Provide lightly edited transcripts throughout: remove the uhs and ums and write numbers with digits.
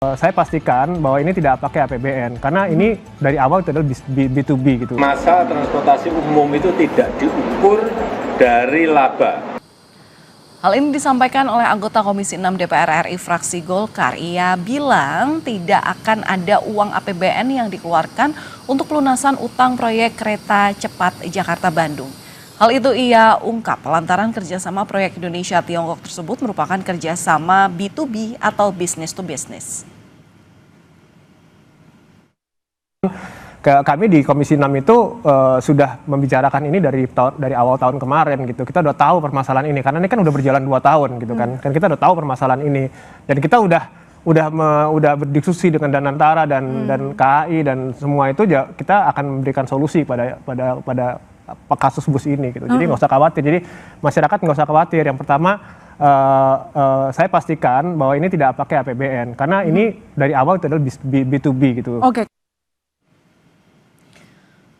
Saya pastikan bahwa ini tidak pakai APBN karena ini dari awal itu adalah B2B gitu. Masa transportasi umum itu tidak diukur dari laba. Hal ini disampaikan oleh anggota Komisi 6 DPR RI fraksi Golkar. Ia bilang tidak akan ada uang APBN yang dikeluarkan untuk pelunasan utang proyek kereta cepat Jakarta-Bandung. Hal itu ia ungkap lantaran kerjasama proyek Indonesia-Tiongkok tersebut merupakan kerjasama B2B atau business to business. Kami di Komisi 6 itu sudah membicarakan ini dari awal tahun kemarin gitu. Kita udah tahu permasalahan ini karena ini kan udah berjalan 2 tahun gitu kan. Kan kita udah tahu permasalahan ini dan kita udah berdiskusi dengan Danantara dan KAI dan semua itu kita akan memberikan solusi pada kasus bus ini gitu. Jadi nggak usah khawatir. Jadi masyarakat nggak usah khawatir. Yang pertama saya pastikan bahwa ini tidak pakai APBN karena ini dari awal itu adalah B2B gitu. Oke.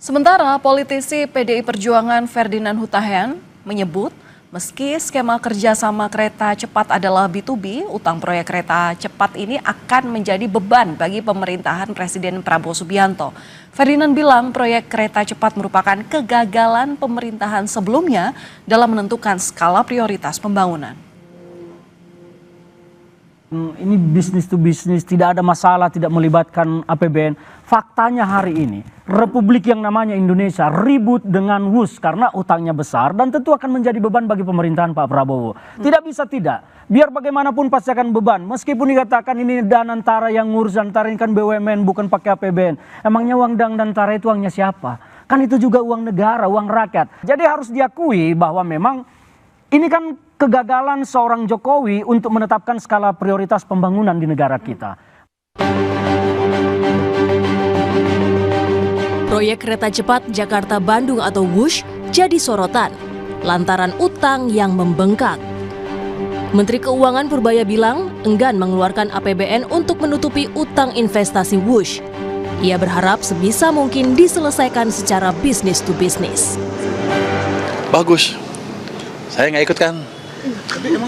Sementara politisi PDI Perjuangan Ferdinand Hutahian menyebut meski skema kerjasama kereta cepat adalah B2B, utang proyek kereta cepat ini akan menjadi beban bagi pemerintahan Presiden Prabowo Subianto. Ferdinand bilang proyek kereta cepat merupakan kegagalan pemerintahan sebelumnya dalam menentukan skala prioritas pembangunan. Ini bisnis to bisnis, tidak ada masalah, tidak melibatkan APBN. Faktanya hari ini, Republik yang namanya Indonesia ribut dengan WUS karena utangnya besar dan tentu akan menjadi beban bagi pemerintahan Pak Prabowo. Tidak bisa tidak, biar bagaimanapun pasti akan beban. Meskipun dikatakan ini Danantara yang ngurus, Danantara ini kan BUMN bukan pakai APBN. Emangnya uang Danantara itu uangnya siapa? Kan itu juga uang negara, uang rakyat. Jadi harus diakui bahwa memang ini kan kegagalan seorang Jokowi untuk menetapkan skala prioritas pembangunan di negara kita. Proyek kereta cepat Jakarta-Bandung atau WUSH jadi sorotan lantaran utang yang membengkak. Menteri Keuangan Purbaya bilang enggan mengeluarkan APBN untuk menutupi utang investasi WUSH. Ia berharap sebisa mungkin diselesaikan secara bisnis to bisnis. Bagus. Saya nggak ikut kan?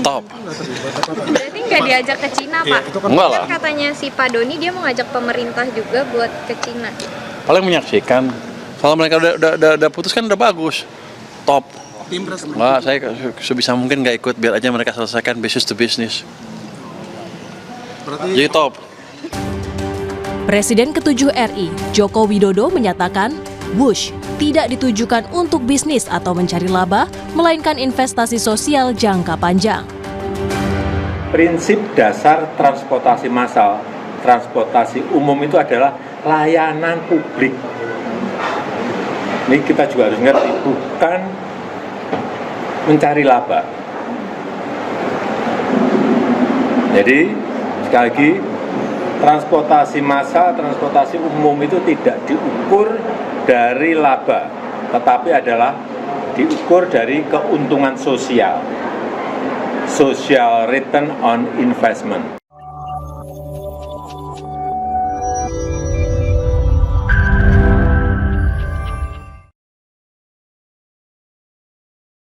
Top. Berarti nggak diajak ke Cina, Pak? Enggak lah. Kan katanya si Pak Doni dia mau ngajak pemerintah juga buat ke Cina. Paling menyaksikan. Kalau mereka udah putus kan udah bagus. Top. Enggak, saya sebisa mungkin nggak ikut. Biar aja mereka selesaikan business to business. Jadi top. Presiden ke-7 RI, Joko Widodo menyatakan WUSH tidak ditujukan untuk bisnis atau mencari laba, melainkan investasi sosial jangka panjang. Prinsip dasar transportasi massal, transportasi umum itu adalah layanan publik. Ini kita juga harus ngerti, bukan mencari laba. Jadi, sekali lagi, transportasi massal, transportasi umum itu tidak diukur dari laba, tetapi adalah diukur dari keuntungan sosial, social return on investment.